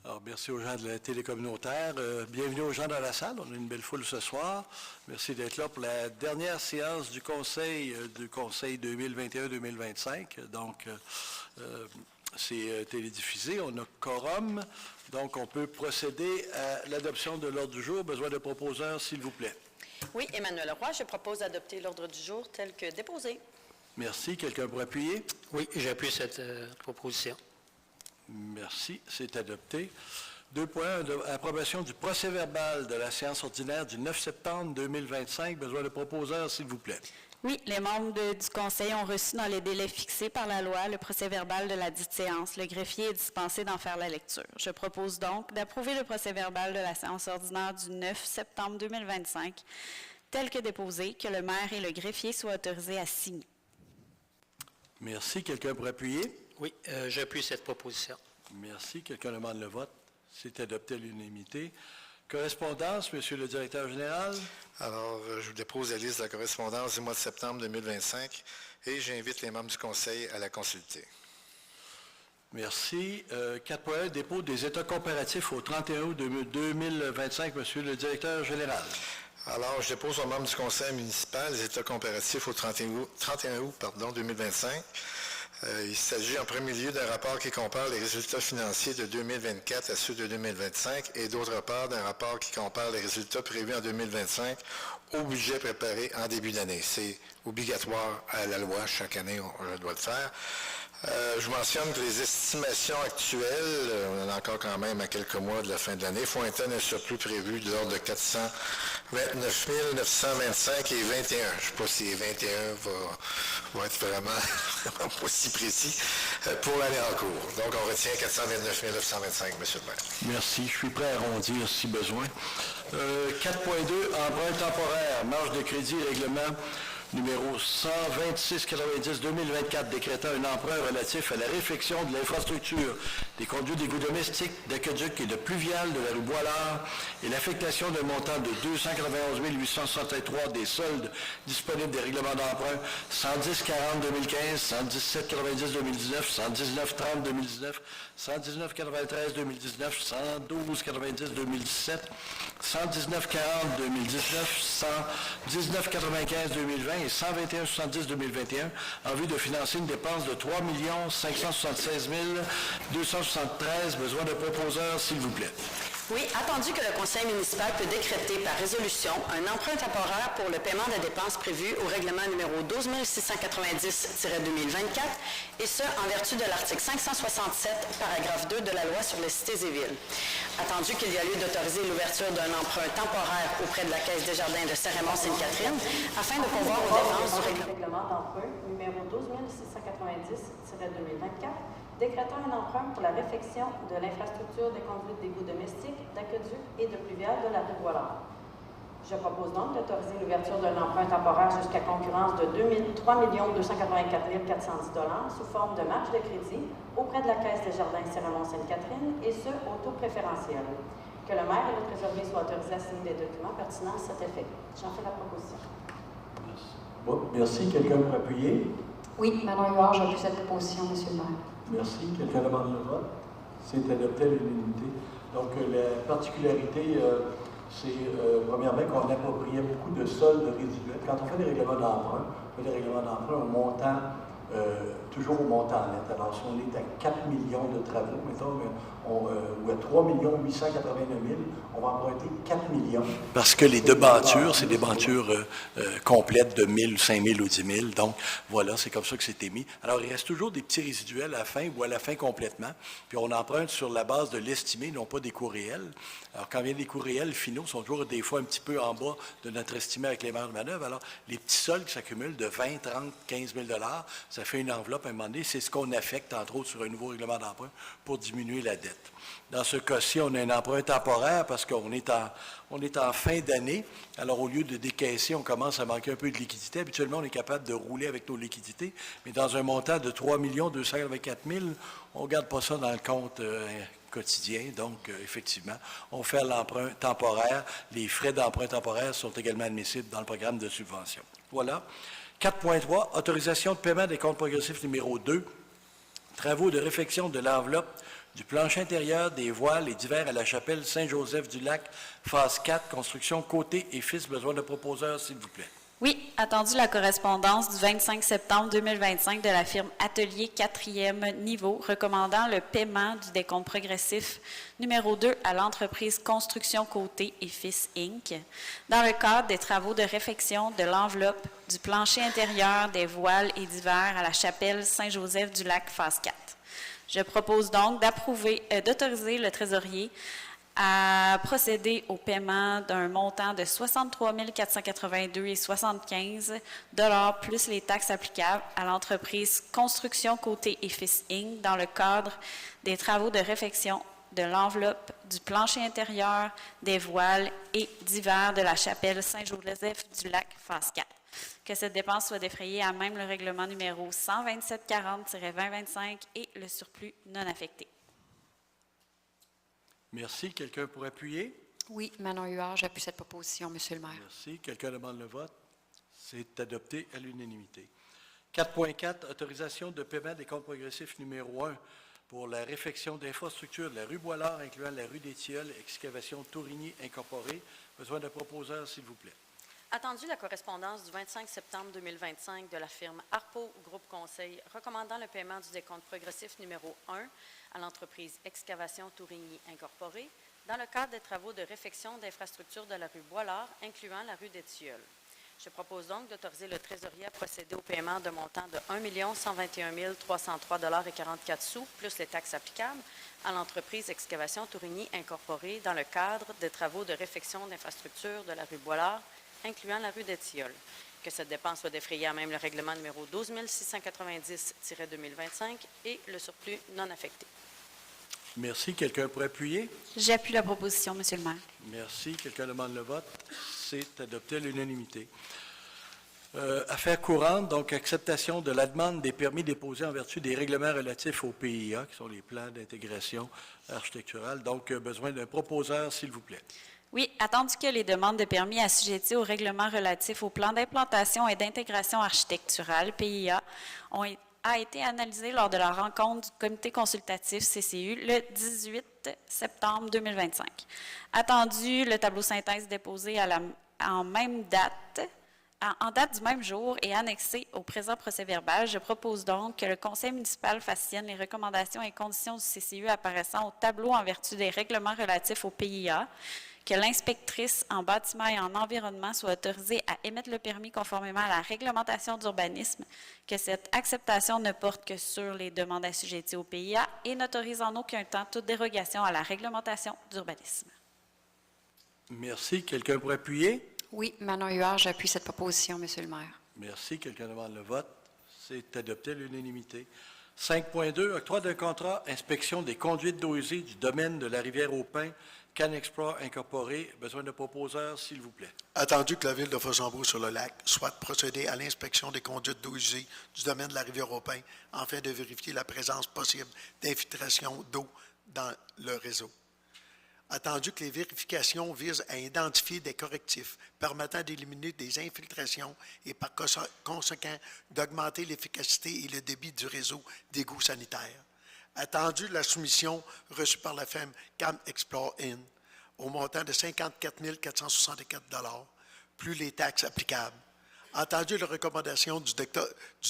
Alors, merci aux gens de la télé communautaire. Bienvenue aux gens dans la salle. On a une belle foule ce soir. Merci d'être là pour la dernière séance du Conseil 2021-2025. Donc, c'est télédiffusé. On a quorum. Donc, on peut procéder à l'adoption de l'ordre du jour. Besoin de proposeurs, s'il vous plaît. Oui, Emmanuel Roy, je propose d'adopter l'ordre du jour tel que déposé. Merci. Quelqu'un pour appuyer? Oui, j'appuie cette proposition. Merci. C'est adopté. 2.1, approbation du procès-verbal de la séance ordinaire du 9 septembre 2025. Besoin de proposeurs, s'il vous plaît. Oui, les membres du Conseil ont reçu dans les délais fixés par la loi le procès-verbal de la dite séance. Le greffier est dispensé d'en faire la lecture. Je propose donc d'approuver le procès-verbal de la séance ordinaire du 9 septembre 2025, tel que déposé, que le maire et le greffier soient autorisés à signer. Merci. Quelqu'un pour appuyer? Oui, j'appuie cette proposition. Merci. Quelqu'un demande le vote. C'est adopté à l'unanimité. Correspondance, Monsieur le Directeur général. Alors, je vous dépose la liste de la correspondance du mois de septembre 2025 et j'invite les membres du Conseil à la consulter. Merci. 4.1, dépôt des états comparatifs au 31 août 2025, Monsieur le Directeur général. Alors, je dépose aux membres du Conseil municipal les états comparatifs au 31 août 2025. Il s'agit en premier lieu d'un rapport qui compare les résultats financiers de 2024 à ceux de 2025 et d'autre part d'un rapport qui compare les résultats prévus en 2025 au budget préparé en début d'année. C'est obligatoire à la loi, chaque année on doit le faire. Je mentionne que les estimations actuelles, on en a encore quand même à quelques mois de la fin de l'année, font état d'un surplus prévu de l'ordre de 429 925 et 21. Je ne sais pas si 21 va être vraiment pas si précis pour l'année en cours. Donc, on retient 429 925, M. le maire. Merci. Je suis prêt à arrondir si besoin. 4.2, emprunt temporaire, marge de crédit, règlement numéro 126-90-2024, décrétant un emprunt relatif à la réfection de l'infrastructure des conduits d'égouts domestiques, d'aqueduc et de pluvial de la rue Boilard et l'affectation d'un montant de 291 863 des soldes disponibles des règlements d'emprunt 110-40-2015, 117-90-2019, 119-30-2019, 119-93-2019, 112-90-2017, 119-40-2019, 119-95-2020 et 121-70-2021 en vue de financer une dépense de 3 576 273. Besoin de proposeurs, s'il vous plaît. Oui, attendu que le Conseil municipal peut décréter par résolution un emprunt temporaire pour le paiement des dépenses prévues au règlement numéro 12 690-2024, et ce, en vertu de l'article 567, paragraphe 2 de la loi sur les cités et villes. Attendu qu'il y a lieu d'autoriser l'ouverture d'un emprunt temporaire auprès de la Caisse des Jardins de Saint-Raymond-Sainte-Catherine, afin de pourvoir aux dépenses du règlement d'emprunt numéro 12 690-2024, décrétant un emprunt pour la réfection de l'infrastructure des conduites d'égouts domestiques, d'aqueduc et de pluvial de la rue Boilard. Je propose donc d'autoriser l'ouverture d'un emprunt temporaire jusqu'à concurrence de 3 284 410 $ sous forme de marge de crédit auprès de la Caisse des Jardins Saint-Raymond-Sainte-Catherine, et ce, au taux préférentiel. Que le maire et le trésorier soient autorisés à signer des documents pertinents à cet effet. J'en fais la proposition. Merci. Bon, merci. Quelqu'un pour appuyer? Oui, Manon Huard, j'appuie cette proposition, M. le maire. Merci. Quelqu'un demande le vote? C'est adopté à l'unanimité. Donc, la particularité, c'est premièrement qu'on appropriait beaucoup de soldes résiduels. Quand on fait des règlements d'emprunt, on fait des règlements d'emprunt au montant, toujours au montant net. Alors, si on est à 4 millions de travaux, mettons, ou à 3 889 000, on va emprunter 4 millions. Parce que les debentures, c'est des debentures complètes de 1 000, 5 000 ou 10 000. Donc, voilà, c'est comme ça que c'est émis. Alors, il reste toujours des petits résiduels à la fin ou à la fin complètement. Puis, on emprunte sur la base de l'estimé, non pas des coûts réels. Alors, quand vient des coûts réels finaux, sont toujours des fois un petit peu en bas de notre estimé avec les marges de manœuvre. Alors, les petits soldes qui s'accumulent de 20, 30, 15 000 $, ça fait une enveloppe à un moment donné. C'est ce qu'on affecte, entre autres, sur un nouveau règlement d'emprunt pour diminuer la dette. Dans ce cas-ci, on a un emprunt temporaire parce qu'on est en fin d'année. Alors, au lieu de décaisser, on commence à manquer un peu de liquidité. Habituellement, on est capable de rouler avec nos liquidités, mais dans un montant de 3 284 000, on ne garde pas ça dans le compte quotidien. Donc, effectivement, on fait l'emprunt temporaire. Les frais d'emprunt temporaire sont également admissibles dans le programme de subvention. Voilà. 4.3, autorisation de paiement des comptes progressifs numéro 2, travaux de réfection de l'enveloppe du plancher intérieur, des voiles et divers à la chapelle Saint-Joseph-du-Lac, phase 4, construction Côté et Fils. Besoin de proposeurs, s'il vous plaît. Oui, attendu la correspondance du 25 septembre 2025 de la firme Atelier 4e niveau recommandant le paiement du décompte progressif numéro 2 à l'entreprise Construction Côté et Fils Inc. dans le cadre des travaux de réfection de l'enveloppe du plancher intérieur, des voiles et divers à la chapelle Saint-Joseph-du-Lac, phase 4. Je propose donc d'autoriser le trésorier à procéder au paiement d'un montant de 63 482,75 $ plus les taxes applicables à l'entreprise Construction Côté et Fils Inc. dans le cadre des travaux de réfection de l'enveloppe du plancher intérieur, des voiles et divers de la chapelle Saint-Joseph-du-Lac, phase 4. Que cette dépense soit défrayée à même le règlement numéro 12740-2025 et le surplus non affecté. Merci. Quelqu'un pour appuyer? Oui, Manon Huard, j'appuie cette proposition, Monsieur le maire. Merci. Quelqu'un demande le vote? C'est adopté à l'unanimité. 4.4, autorisation de paiement des comptes progressifs numéro 1 pour la réfection d'infrastructures de la rue Boilard, incluant la rue des Tilleuls, excavation Tourigny incorporée. Besoin de proposeurs, s'il vous plaît. Attendu la correspondance du 25 septembre 2025 de la firme Harpo Groupe Conseil recommandant le paiement du décompte progressif numéro 1 à l'entreprise Excavation Tourigny incorporée dans le cadre des travaux de réfection d'infrastructures de la rue Boilard, incluant la rue des Tilleuls. Je propose donc d'autoriser le trésorier à procéder au paiement d'un montant de 1 121 303,44 $ plus les taxes applicables à l'entreprise Excavation Tourigny incorporée dans le cadre des travaux de réfection d'infrastructures de la rue Boilard, incluant la rue des Tilleuls. Que cette dépense soit défrayée à même le règlement numéro 12 690-2025 et le surplus non affecté. Merci. Quelqu'un pour appuyer? J'appuie la proposition, Monsieur le maire. Merci. Quelqu'un demande le vote? C'est adopté à l'unanimité. Affaires courantes, donc acceptation de la demande des permis déposés en vertu des règlements relatifs au PIA, qui sont les plans d'intégration architecturale. Donc, besoin d'un proposeur, s'il vous plaît. Oui, attendu que les demandes de permis assujetties au règlement relatif au plan d'implantation et d'intégration architecturale, PIA, a été analysées lors de la rencontre du comité consultatif CCU le 18 septembre 2025. Attendu le tableau synthèse déposé en date du même jour et annexé au présent procès-verbal, je propose donc que le conseil municipal fasse sienne les recommandations et conditions du CCU apparaissant au tableau en vertu des règlements relatifs au PIA, que l'inspectrice en bâtiment et en environnement soit autorisée à émettre le permis conformément à la réglementation d'urbanisme, que cette acceptation ne porte que sur les demandes assujetties au PIA et n'autorise en aucun temps toute dérogation à la réglementation d'urbanisme. Merci. Quelqu'un pour appuyer? Oui, Manon Huard, j'appuie cette proposition, Monsieur le maire. Merci. Quelqu'un demande le vote? C'est adopté à l'unanimité. 5.2, octroi d'un contrat, inspection des conduites d'eau usée du domaine de la rivière au Pin, Canexpro incorporé. Besoin de proposeurs, s'il vous plaît. Attendu que la Ville de Fossambeau-sur-le-Lac soit procédée à l'inspection des conduites d'eau usée du domaine de la rivière au Pin, afin de vérifier la présence possible d'infiltration d'eau dans le réseau. Attendu que les vérifications visent à identifier des correctifs permettant d'éliminer des infiltrations et par conséquent d'augmenter l'efficacité et le débit du réseau d'égouts sanitaires. Attendu la soumission reçue par la firme CAM Explore In au montant de 54 464 $, plus les taxes applicables. Entendu la recommandation du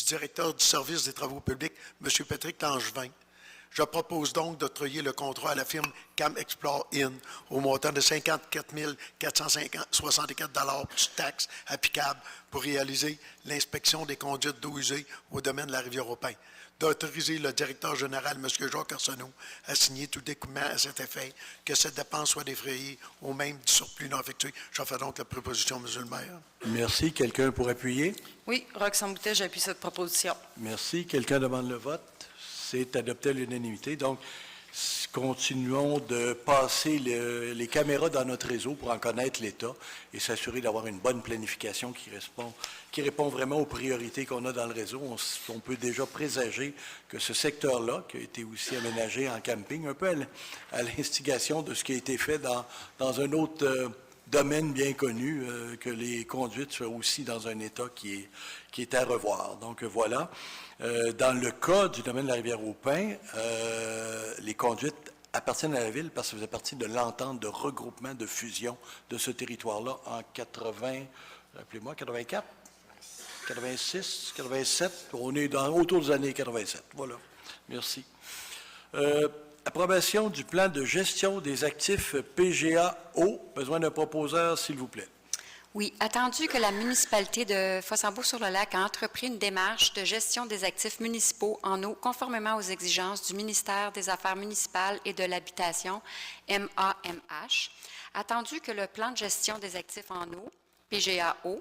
directeur du service des travaux publics, M. Patrick Langevin, je propose donc d'octroyer le contrat à la firme CAM Explore In au montant de 54 464 $ plus taxes applicables pour réaliser l'inspection des conduites d'eau usée au domaine de la rivière au Pin. D'autoriser le directeur général, M. Jacques Arsenault, à signer tout document à cet effet, que cette dépense soit défrayée au même du surplus non effectué. J'en fais donc la proposition, M. le maire. Merci. Quelqu'un pour appuyer? Oui, Roxane Boutet, j'appuie cette proposition. Merci. Quelqu'un demande le vote? C'est adopté à l'unanimité. Donc, continuons de passer les caméras dans notre réseau pour en connaître l'état et s'assurer d'avoir une bonne planification qui répond vraiment aux priorités qu'on a dans le réseau. On peut déjà présager que ce secteur-là, qui a été aussi aménagé en camping, un peu à l'instigation de ce qui a été fait dans un autre domaine bien connu que les conduites soient aussi dans un état qui est à revoir. Donc voilà. Dans le cas du domaine de la Rivière-au-Pin, les conduites appartiennent à la Ville parce que ça faisait partie de l'entente de regroupement, de fusion de ce territoire-là en 84, 86, 87. On est autour des années 87. Voilà. Merci. Approbation du plan de gestion des actifs PGA-O. Besoin d'un proposeur, s'il vous plaît. Oui, attendu que la municipalité de Fossambeau-sur-le-Lac a entrepris une démarche de gestion des actifs municipaux en eau conformément aux exigences du ministère des Affaires municipales et de l'Habitation, MAMH, attendu que le plan de gestion des actifs en eau, PGA-O,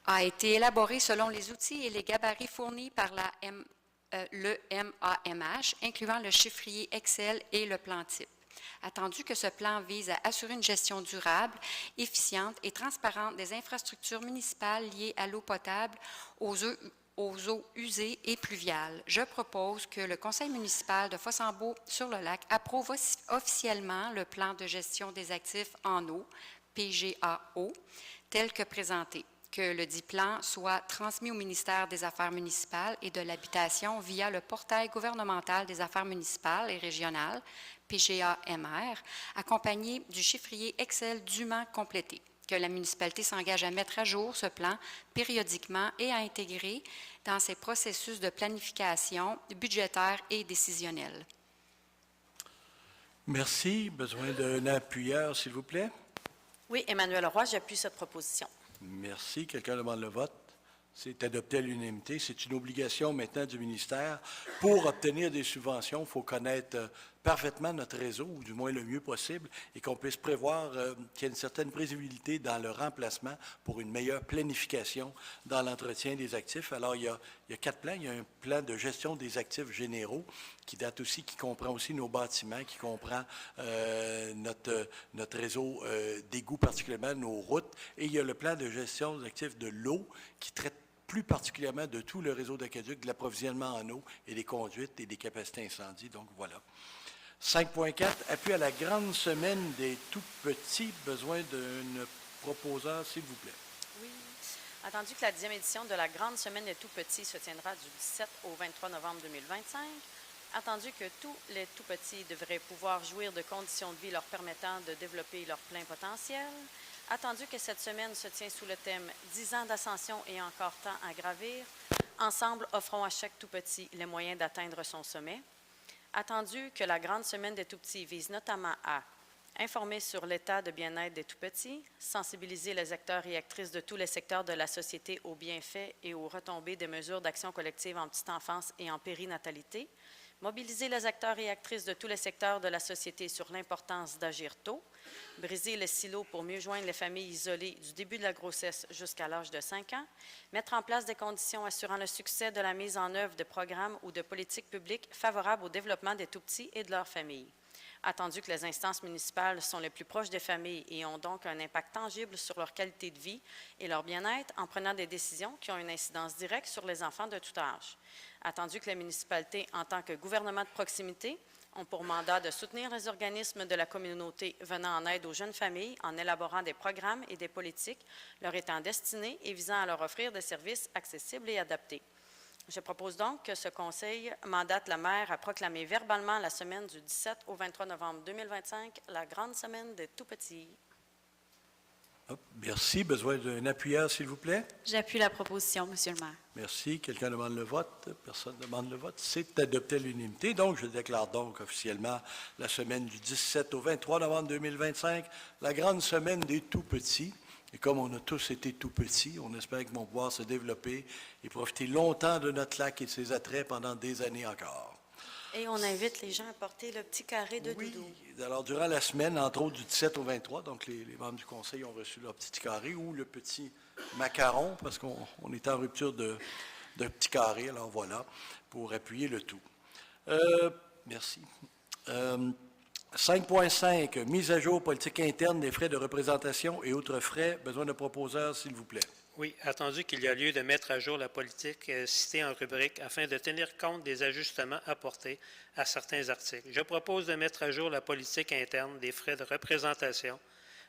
a été élaboré selon les outils et les gabarits fournis par le MAMH, incluant le chiffrier Excel et le plan type. Attendu que ce plan vise à assurer une gestion durable, efficiente et transparente des infrastructures municipales liées à l'eau potable, aux eaux usées et pluviales, je propose que le Conseil municipal de Fossambeau-sur-le-Lac approuve officiellement le plan de gestion des actifs en eau, PGA-O, tel que présenté. Que le dit plan soit transmis au ministère des Affaires municipales et de l'Habitation via le portail gouvernemental des Affaires municipales et régionales, PGA-MR, accompagné du chiffrier Excel dûment complété. Que la municipalité s'engage à mettre à jour ce plan périodiquement et à intégrer dans ses processus de planification budgétaire et décisionnel. Merci. Besoin d'un appuyeur, s'il vous plaît. Oui, Emmanuel Roy, j'appuie cette proposition. Merci. Quelqu'un demande le vote. C'est adopté à l'unanimité. C'est une obligation maintenant du ministère. Pour obtenir des subventions, il faut connaître parfaitement notre réseau, ou du moins le mieux possible, et qu'on puisse prévoir qu'il y ait une certaine prévisibilité dans le remplacement pour une meilleure planification dans l'entretien des actifs. Alors, il y a 4 plans. Il y a un plan de gestion des actifs généraux qui date aussi, qui comprend aussi nos bâtiments, qui comprend notre réseau d'égouts, particulièrement nos routes. Et il y a le plan de gestion des actifs de l'eau qui traite plus particulièrement de tout le réseau d'aqueduc, de l'approvisionnement en eau et des conduites et des capacités incendies. Donc, voilà. 5.4, appui à la grande semaine des tout-petits. Besoin d'un proposeur, s'il vous plaît. Oui. Attendu que la 10e édition de la grande semaine des tout-petits se tiendra du 17 au 23 novembre 2025, attendu que tous les tout-petits devraient pouvoir jouir de conditions de vie leur permettant de développer leur plein potentiel, attendu que cette semaine se tient sous le thème « 10 ans d'ascension et encore temps à gravir », ensemble offrons à chaque tout-petit les moyens d'atteindre son sommet, attendu que la grande semaine des tout-petits vise notamment à informer sur l'état de bien-être des tout-petits, sensibiliser les acteurs et actrices de tous les secteurs de la société aux bienfaits et aux retombées des mesures d'action collective en petite enfance et en périnatalité, mobiliser les acteurs et actrices de tous les secteurs de la société sur l'importance d'agir tôt, briser les silos pour mieux joindre les familles isolées du début de la grossesse jusqu'à l'âge de 5 ans, mettre en place des conditions assurant le succès de la mise en œuvre de programmes ou de politiques publiques favorables au développement des tout-petits et de leurs familles. Attendu que les instances municipales sont les plus proches des familles et ont donc un impact tangible sur leur qualité de vie et leur bien-être en prenant des décisions qui ont une incidence directe sur les enfants de tout âge. Attendu que les municipalités, en tant que gouvernement de proximité, ont pour mandat de soutenir les organismes de la communauté venant en aide aux jeunes familles en élaborant des programmes et des politiques leur étant destinés et visant à leur offrir des services accessibles et adaptés. Je propose donc que ce Conseil mandate le maire à proclamer verbalement la semaine du 17 au 23 novembre 2025, la grande semaine des tout-petits. Merci. Besoin d'un appuyeur, s'il vous plaît. J'appuie la proposition, Monsieur le maire. Merci. Quelqu'un demande le vote? Personne ne demande le vote. C'est adopté à l'unanimité. Donc, je déclare donc officiellement la semaine du 17 au 23 novembre 2025, la grande semaine des tout-petits. Et comme on a tous été tout petits, on espère qu'ils vont pouvoir se développer et profiter longtemps de notre lac et de ses attraits pendant des années encore. Et on invite les gens à porter le petit carré de doudou. Alors, durant la semaine, entre autres du 17 au 23, donc les membres du conseil ont reçu leur petit carré ou le petit macaron, parce qu'on est en rupture de petit carré, alors voilà, pour appuyer le tout. Merci. 5.5, mise à jour politique interne des frais de représentation et autres frais. Besoin de proposeurs, s'il vous plaît. Oui, attendu qu'il y a lieu de mettre à jour la politique citée en rubrique afin de tenir compte des ajustements apportés à certains articles. Je propose de mettre à jour la politique interne des frais de représentation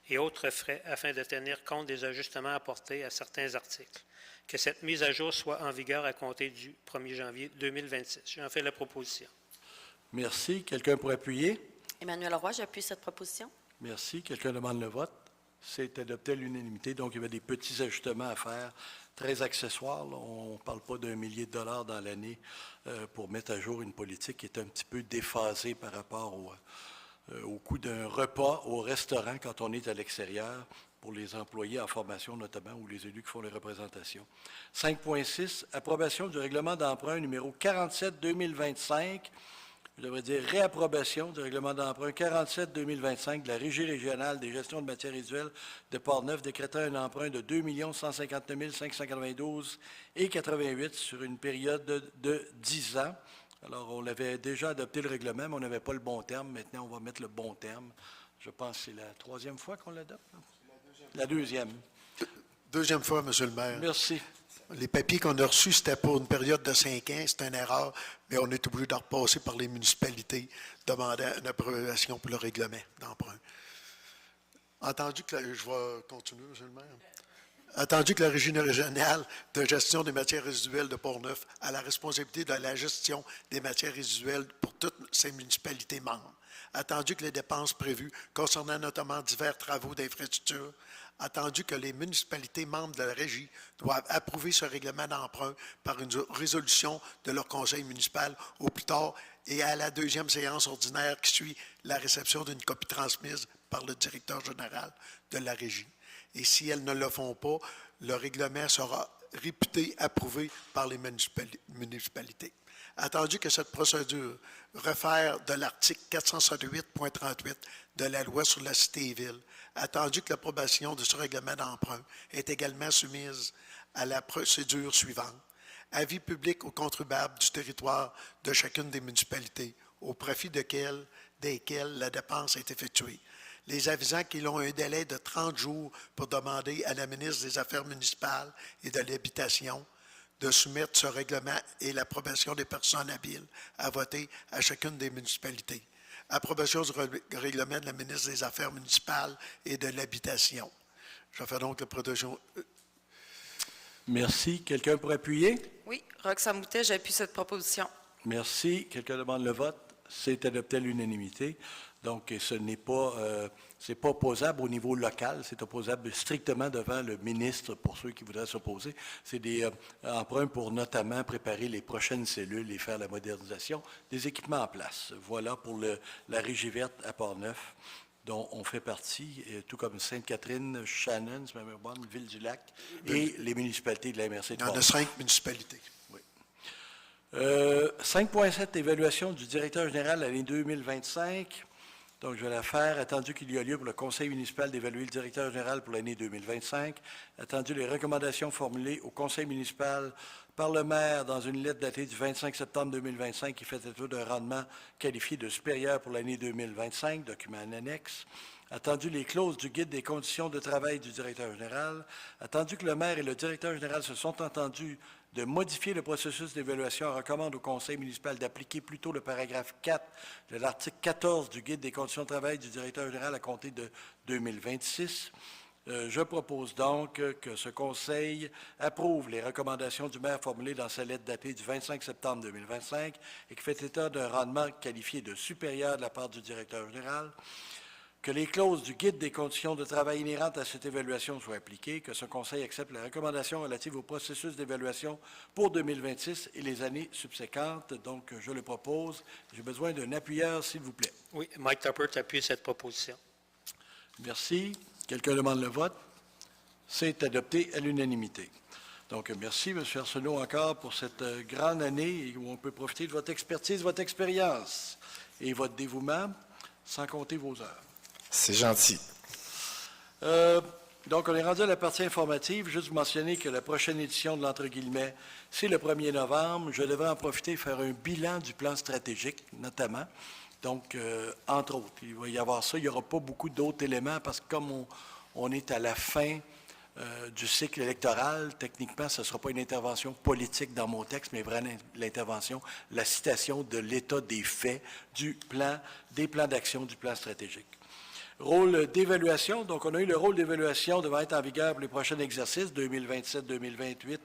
et autres frais afin de tenir compte des ajustements apportés à certains articles. Que cette mise à jour soit en vigueur à compter du 1er janvier 2026. J'en fais la proposition. Merci. Quelqu'un pour appuyer? Emmanuel Roy, j'appuie cette proposition. Merci. Quelqu'un demande le vote? C'est adopté à l'unanimité. Donc, il y avait des petits ajustements à faire, très accessoires. Là. On ne parle pas d'un millier de dollars dans l'année pour mettre à jour une politique qui est un petit peu déphasée par rapport au coût d'un repas au restaurant quand on est à l'extérieur, pour les employés en formation notamment ou les élus qui font les représentations. 5.6, approbation du règlement d'emprunt numéro 47-2025. Je devrais dire réapprobation du règlement d'emprunt 47-2025 de la Régie régionale des gestions de matières résiduelles de Portneuf, décrétant un emprunt de 2 159 592,88 sur une période de 10 ans. Alors, on avait déjà adopté le règlement, mais on n'avait pas le bon terme. Maintenant, on va mettre le bon terme. Je pense que c'est la troisième fois qu'on l'adopte. La deuxième. Deuxième fois, M. le maire. Merci. Les papiers qu'on a reçus, c'était pour une période de 5 ans. C'est une erreur, mais on est obligé de repasser par les municipalités, demandant une approbation pour le règlement d'emprunt. Entendu que je vais continuer, M. le maire. Attendu que la Régie régionale de gestion des matières résiduelles de Portneuf a la responsabilité de la gestion des matières résiduelles pour toutes ses municipalités membres. Attendu que les dépenses prévues concernant notamment divers travaux d'infrastructure, attendu que les municipalités membres de la Régie doivent approuver ce règlement d'emprunt par une résolution de leur conseil municipal au plus tard et à la deuxième séance ordinaire qui suit la réception d'une copie transmise par le directeur général de la Régie. Et si elles ne le font pas, le règlement sera réputé approuvé par les municipalités. Attendu que cette procédure réfère de l'article 468.38 de la loi sur la cité et ville, attendu que l'approbation de ce règlement d'emprunt est également soumise à la procédure suivante. Avis public aux contribuables du territoire de chacune des municipalités, au profit desquelles la dépense est effectuée. Les avisants qu'ils ont un délai de 30 jours pour demander à la ministre des Affaires municipales et de l'Habitation de soumettre ce règlement et l'approbation des personnes habiles à voter à chacune des municipalités. Approbation du règlement de la ministre des Affaires municipales et de l'Habitation. Je fais donc la proposition. Merci. Quelqu'un pour appuyer? Oui, Roxane Boutet, j'appuie cette proposition. Merci. Quelqu'un demande le vote? C'est adopté à l'unanimité. Donc, ce n'est pas, c'est pas opposable au niveau local, c'est opposable strictement devant le ministre pour ceux qui voudraient s'opposer. C'est des emprunts pour notamment préparer les prochaines cellules et faire la modernisation des équipements en place. Voilà pour la Régie verte à Portneuf, dont on fait partie, tout comme Sainte-Catherine, Shannon, Ville-du-Lac et les municipalités de la MRC de Portneuf. Il y en a 5 municipalités. 5.7, évaluation du directeur général à l'année 2025. Donc, je vais la faire. Attendu qu'il y a lieu pour le conseil municipal d'évaluer le directeur général pour l'année 2025. Attendu les recommandations formulées au conseil municipal par le maire dans une lettre datée du 25 septembre 2025 qui fait état d'un rendement qualifié de supérieur pour l'année 2025, document en annexe. Attendu les clauses du guide des conditions de travail du directeur général. Attendu que le maire et le directeur général se sont entendus de modifier le processus d'évaluation, on recommande au conseil municipal d'appliquer plutôt le paragraphe 4 de l'article 14 du guide des conditions de travail du directeur général à compter de 2026. Je propose donc que ce conseil approuve les recommandations du maire formulées dans sa lettre datée du 25 septembre 2025 et qui fait état d'un rendement qualifié de supérieur de la part du directeur général. Que les clauses du guide des conditions de travail inhérentes à cette évaluation soient appliquées, que ce conseil accepte les recommandations relatives au processus d'évaluation pour 2026 et les années subséquentes. Donc, je le propose. J'ai besoin d'un appuyeur, s'il vous plaît. Oui, Mike Tupper appuie cette proposition. Merci. Quelqu'un demande le vote? C'est adopté à l'unanimité. Donc, merci, M. Arsenault, encore pour cette grande année où on peut profiter de votre expertise, votre expérience et votre dévouement, sans compter vos heures. C'est gentil. Donc, on est rendu à la partie informative. Juste vous mentionner que la prochaine édition de l'Entre guillemets, c'est le 1er novembre. Je devrais en profiter et faire un bilan du plan stratégique, notamment. Donc, entre autres, il va y avoir ça. Il n'y aura pas beaucoup d'autres éléments parce que comme on est à la fin du cycle électoral, techniquement, ce ne sera pas une intervention politique dans mon texte, mais vraiment l'intervention, la citation de l'état des faits des plans d'action du plan stratégique. Rôle d'évaluation. Donc, on a eu le rôle d'évaluation devant être en vigueur pour les prochains exercices 2027, 2028,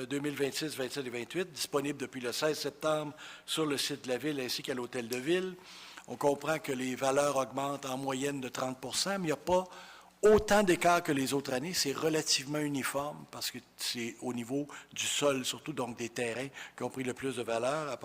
2026, 27 et 28, disponible depuis le 16 septembre sur le site de la Ville ainsi qu'à l'Hôtel de Ville. On comprend que les valeurs augmentent en moyenne de 30 %, mais il n'y a pas autant d'écart que les autres années. C'est relativement uniforme parce que c'est au niveau du sol, surtout donc des terrains, qui ont pris le plus de valeur.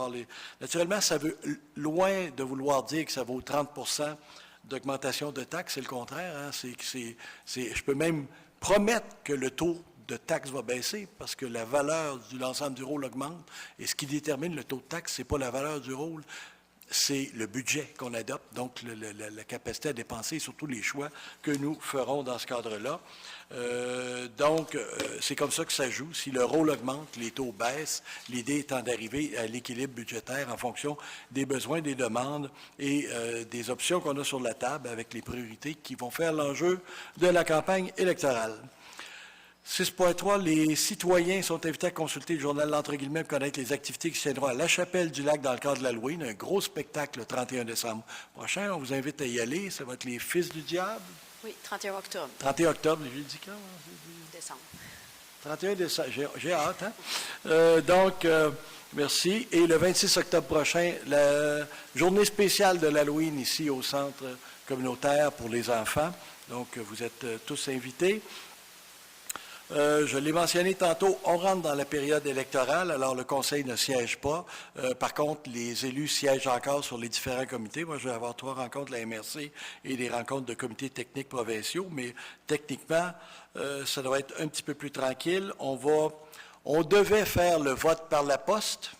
Naturellement, ça veut loin de vouloir dire que ça vaut 30 % d'augmentation de taxes, c'est le contraire. Hein? Je peux même promettre que le taux de taxe va baisser parce que la valeur de l'ensemble du rôle augmente. Et ce qui détermine le taux de taxe, ce n'est pas la valeur du rôle, c'est le budget qu'on adopte, donc la capacité à dépenser et surtout les choix que nous ferons dans ce cadre-là. C'est comme ça que ça joue. Si le rôle augmente, les taux baissent, l'idée étant d'arriver à l'équilibre budgétaire en fonction des besoins, des demandes et des options qu'on a sur la table avec les priorités qui vont faire l'enjeu de la campagne électorale. 6.3, les citoyens sont invités à consulter le journal L'Entre guillemets pour connaître les activités qui se tiendront à la Chapelle du Lac dans le cadre de l'Halloween. Un gros spectacle le 31 décembre prochain. On vous invite à y aller. Ça va être les Fils du Diable. Oui, 31 octobre. 31 octobre, j'ai dit quand? Décembre. 31 décembre, j'ai hâte. Hein? Merci. Et le 26 octobre prochain, la journée spéciale de l'Halloween ici au Centre communautaire pour les enfants. Donc, vous êtes tous invités. Je l'ai mentionné tantôt, on rentre dans la période électorale, alors le Conseil ne siège pas. Par contre, les élus siègent encore sur les différents comités. Moi, je vais avoir 3 rencontres de la MRC et des rencontres de comités techniques provinciaux, mais techniquement, ça doit être un petit peu plus tranquille. On devait faire le vote par la poste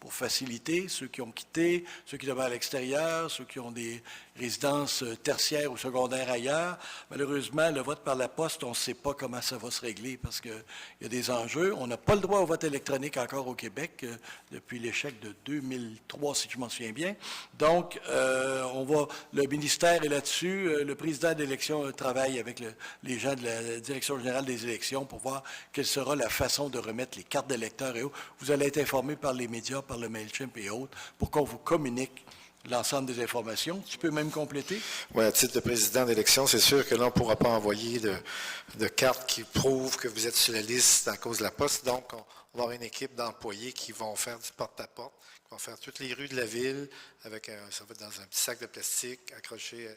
pour faciliter ceux qui ont quitté, ceux qui demeurent à l'extérieur, ceux qui ont des résidences tertiaires ou secondaires ailleurs. Malheureusement, le vote par la poste, on ne sait pas comment ça va se régler parce qu'il y a des enjeux. On n'a pas le droit au vote électronique encore au Québec depuis l'échec de 2003, si je m'en souviens bien. Donc, le ministère est là-dessus. Le président d'élection travaille avec les gens de la Direction générale des élections pour voir quelle sera la façon de remettre les cartes d'électeurs et autres. Vous allez être informés par les médias, par le MailChimp et autres, pour qu'on vous communique l'ensemble des informations. Tu peux même compléter? Oui, à titre de président d'élection, c'est sûr que là, on ne pourra pas envoyer de cartes qui prouvent que vous êtes sur la liste à cause de la poste. Donc, on va avoir une équipe d'employés qui vont faire du porte-à-porte, qui vont faire toutes les rues de la ville, ça va être dans un petit sac de plastique accroché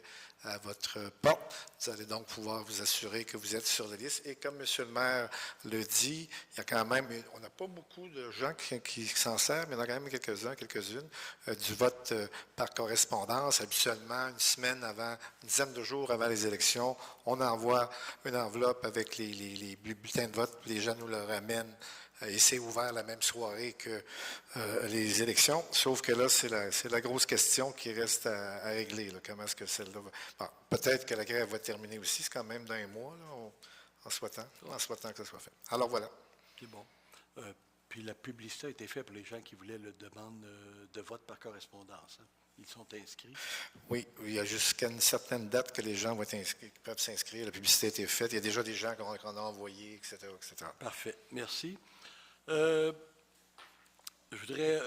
à votre porte. Vous allez donc pouvoir vous assurer que vous êtes sur la liste. Et comme M. le maire le dit, il y a quand même, on n'a pas beaucoup de gens qui s'en servent, mais il y en a quand même quelques-unes, du vote par correspondance. Habituellement, une semaine avant, une dizaine de jours avant les élections, on envoie une enveloppe avec les bulletins de vote, les gens nous le ramènent. Et c'est ouvert la même soirée que les élections, sauf que là, c'est la grosse question qui reste à régler. Là. Comment est-ce que celle-là va... Bon, peut-être que la grève va terminer aussi, c'est quand même d'un mois, là, en souhaitant que ça soit fait. Alors voilà. C'est bon. Puis la publicité a été faite pour les gens qui voulaient le demande de vote par correspondance. Hein. Ils sont inscrits. Oui, il y a jusqu'à une certaine date que les gens vont être inscrits, qui peuvent s'inscrire. La publicité a été faite. Il y a déjà des gens qu'on a envoyés, etc., etc. Parfait. Merci. Je voudrais,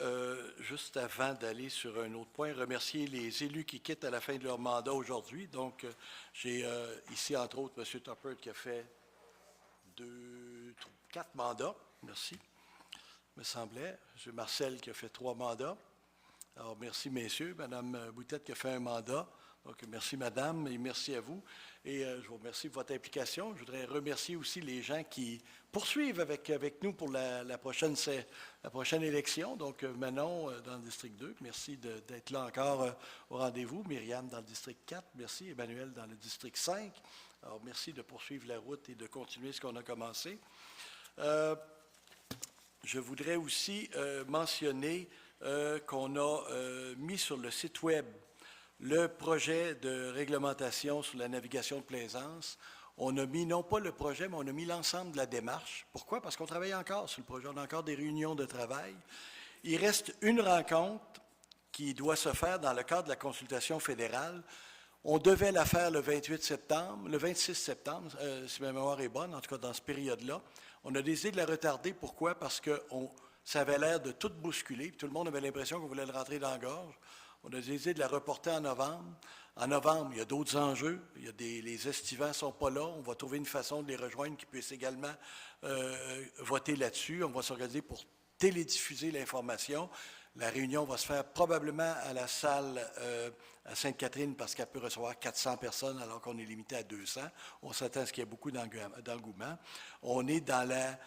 juste avant d'aller sur un autre point, remercier les élus qui quittent à la fin de leur mandat aujourd'hui. Donc, j'ai ici, entre autres, M. Tupper qui a fait 4 mandats. Merci, me semblait. M. Marcel qui a fait 3 mandats. Alors, merci, messieurs. Mme Boutette qui a fait un mandat. Donc, merci, madame, et merci à vous. Et je vous remercie pour votre implication. Je voudrais remercier aussi les gens qui poursuivent avec nous pour la prochaine élection. Donc, Manon dans le district 2, merci d'être là encore au rendez-vous. Myriam dans le district 4, merci. Emmanuel dans le district 5. Alors, merci de poursuivre la route et de continuer ce qu'on a commencé. Je voudrais aussi mentionner qu'on a mis sur le site Web le projet de réglementation sur la navigation de plaisance. On a mis, non pas le projet, mais on a mis l'ensemble de la démarche. Pourquoi? Parce qu'on travaille encore sur le projet. On a encore des réunions de travail. Il reste une rencontre qui doit se faire dans le cadre de la consultation fédérale. On devait la faire le 26 septembre, si ma mémoire est bonne, en tout cas dans cette période-là. On a décidé de la retarder. Pourquoi? Parce que ça avait l'air de tout bousculer. Tout le monde avait l'impression qu'on voulait le rentrer dans la gorge. On a décidé de la reporter en novembre. En novembre, il y a d'autres enjeux. Les estivants ne sont pas là. On va trouver une façon de les rejoindre qui puissent également voter là-dessus. On va s'organiser pour télédiffuser l'information. La réunion va se faire probablement à la salle à Sainte-Catherine parce qu'elle peut recevoir 400 personnes alors qu'on est limité à 200. On s'attend à ce qu'il y ait beaucoup d'engouement. On est dans la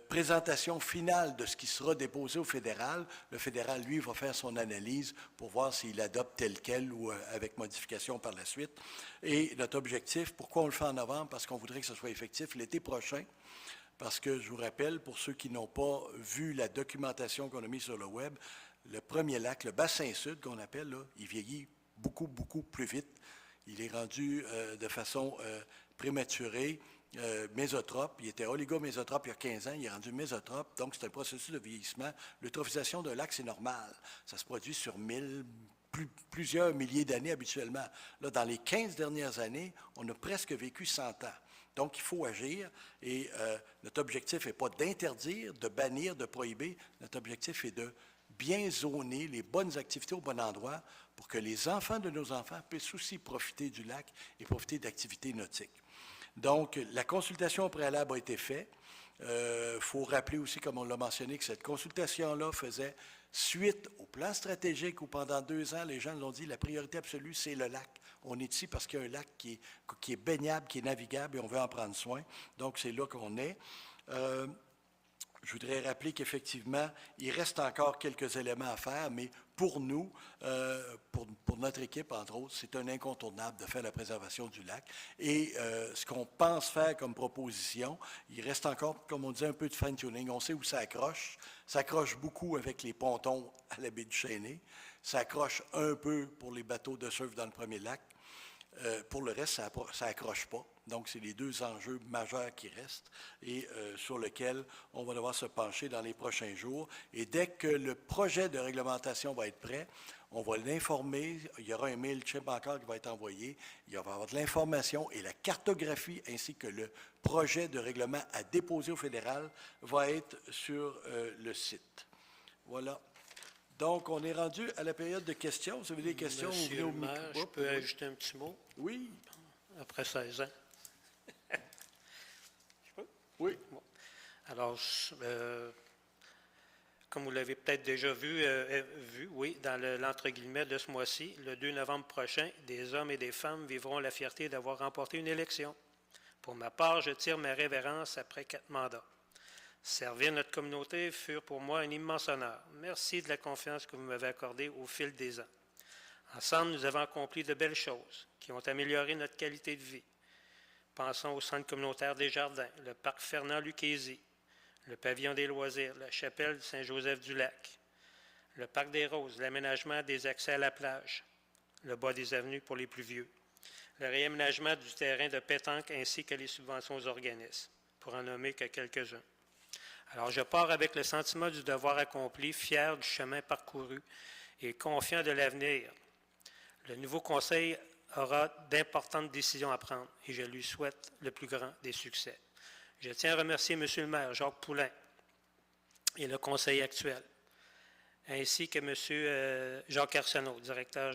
présentation finale de ce qui sera déposé au fédéral. Le fédéral, lui, va faire son analyse pour voir s'il adopte tel quel ou avec modification par la suite. Et notre objectif, pourquoi on le fait en novembre? Parce qu'on voudrait que ce soit effectif l'été prochain. Parce que, je vous rappelle, pour ceux qui n'ont pas vu la documentation qu'on a mise sur le web, le premier lac, le bassin sud qu'on appelle, là, il vieillit beaucoup, beaucoup plus vite. Il est rendu de façon prématurée, mésotrope. Il était oligomésotrope il y a 15 ans, il est rendu mésotrope, donc c'est un processus de vieillissement. L'eutrophisation d'un lac, c'est normal. Ça se produit sur plusieurs milliers d'années habituellement. Là, dans les 15 dernières années, on a presque vécu 100 ans. Donc, il faut agir et notre objectif n'est pas d'interdire, de bannir, de prohiber. Notre objectif est de bien zoner les bonnes activités au bon endroit pour que les enfants de nos enfants puissent aussi profiter du lac et profiter d'activités nautiques. Donc, la consultation préalable a été faite. Il faut rappeler aussi, comme on l'a mentionné, que cette consultation-là faisait suite au plan stratégique où pendant 2 ans, les gens nous ont dit la priorité absolue, c'est le lac. On est ici parce qu'il y a un lac qui est baignable, qui est navigable et on veut en prendre soin. Donc, c'est là qu'on est. Je voudrais rappeler qu'effectivement, il reste encore quelques éléments à faire, mais pour nous, pour notre équipe, entre autres, c'est un incontournable de faire la préservation du lac. Et ce qu'on pense faire comme proposition, il reste encore, comme on dit, un peu de fine-tuning. On sait où ça accroche. Ça accroche beaucoup avec les pontons à la baie du Chêné. Ça accroche un peu pour les bateaux de surf dans le premier lac. Pour le reste, ça n'accroche pas. Donc, c'est les 2 enjeux majeurs qui restent et sur lesquels on va devoir se pencher dans les prochains jours. Et dès que le projet de réglementation va être prêt, on va l'informer. Il y aura un MailChimp encore qui va être envoyé. Il va y avoir de l'information et la cartographie ainsi que le projet de règlement à déposer au fédéral va être sur le site. Voilà. Donc, on est rendu à la période de questions. Vous avez des questions? Monsieur le maire, je peux ajouter un petit mot? Oui. Après 16 ans. Je peux? Oui. Bon. Alors, comme vous l'avez peut-être déjà vu, oui, dans l'entre guillemets de ce mois-ci, le 2 novembre prochain, des hommes et des femmes vivront la fierté d'avoir remporté une élection. Pour ma part, je tire ma révérence après 4 mandats. Servir notre communauté fut pour moi un immense honneur. Merci de la confiance que vous m'avez accordée au fil des ans. Ensemble, nous avons accompli de belles choses qui ont amélioré notre qualité de vie. Pensons au centre communautaire des Jardins, le parc Fernand-Lucchesi, le pavillon des loisirs, la chapelle Saint-Joseph-du-Lac, le parc des Roses, l'aménagement des accès à la plage, le bas des avenues pour les plus vieux, le réaménagement du terrain de pétanque ainsi que les subventions aux organismes, pour en nommer que quelques-uns. Alors, je pars avec le sentiment du devoir accompli, fier du chemin parcouru et confiant de l'avenir. Le nouveau conseil aura d'importantes décisions à prendre et je lui souhaite le plus grand des succès. Je tiens à remercier M. le maire Jacques Poulain et le conseil actuel, ainsi que M. Jacques Arsenault, directeur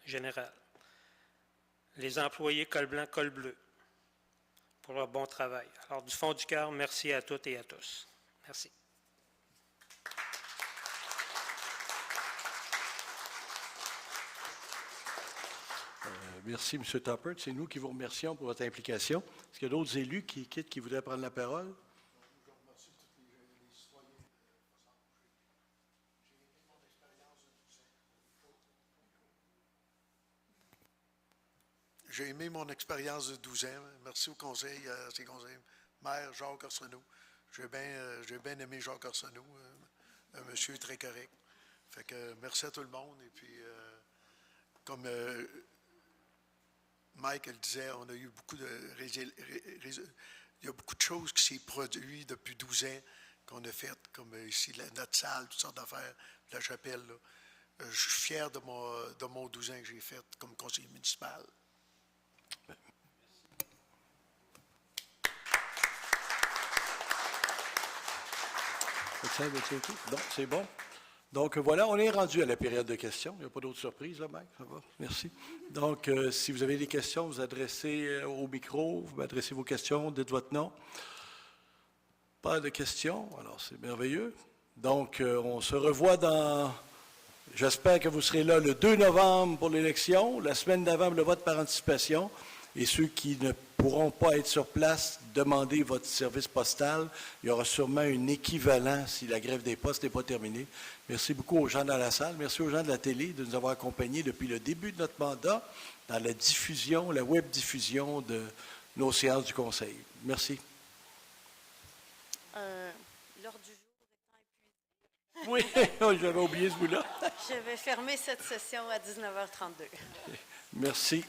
général, les employés col blanc, col bleu, pour leur bon travail. Alors, du fond du cœur, merci à toutes et à tous. Merci. Merci, M. Tuppert. C'est nous qui vous remercions pour votre implication. Est-ce qu'il y a d'autres élus qui voudraient prendre la parole? J'ai aimé mon expérience de 12 ans. Merci au conseil, à ses conseils. Maire Jacques Arsenault. J'ai bien aimé Jacques Arsenault, un monsieur très correct. Fait que merci à tout le monde. Et puis, comme Mike le disait, on a eu beaucoup de il y a beaucoup de choses qui s'est produites depuis 12 ans qu'on a faites, comme ici notre salle, toutes sortes d'affaires, la chapelle. Là. Je suis fier de mon 12 ans que j'ai fait comme conseiller municipal. Non, c'est bon. Donc, voilà, on est rendu à la période de questions. Il n'y a pas d'autres surprises, là, Mike? Ça va? Merci. Donc, si vous avez des questions, vous adressez au micro, vous m'adressez vos questions, dites votre nom. Pas de questions, alors c'est merveilleux. Donc, on se revoit dans... J'espère que vous serez là le 2 novembre pour l'élection, la semaine d'avant le vote par anticipation. Et ceux qui ne pourront pas être sur place, demandez votre service postal. Il y aura sûrement un équivalent si la grève des postes n'est pas terminée. Merci beaucoup aux gens dans la salle. Merci aux gens de la télé de nous avoir accompagnés depuis le début de notre mandat dans la diffusion, la web diffusion de nos séances du Conseil. Merci. L'ordre du jour étant Oui, j'avais oublié ce bout-là. épuisé, je vais fermer cette session à 19h32. Merci.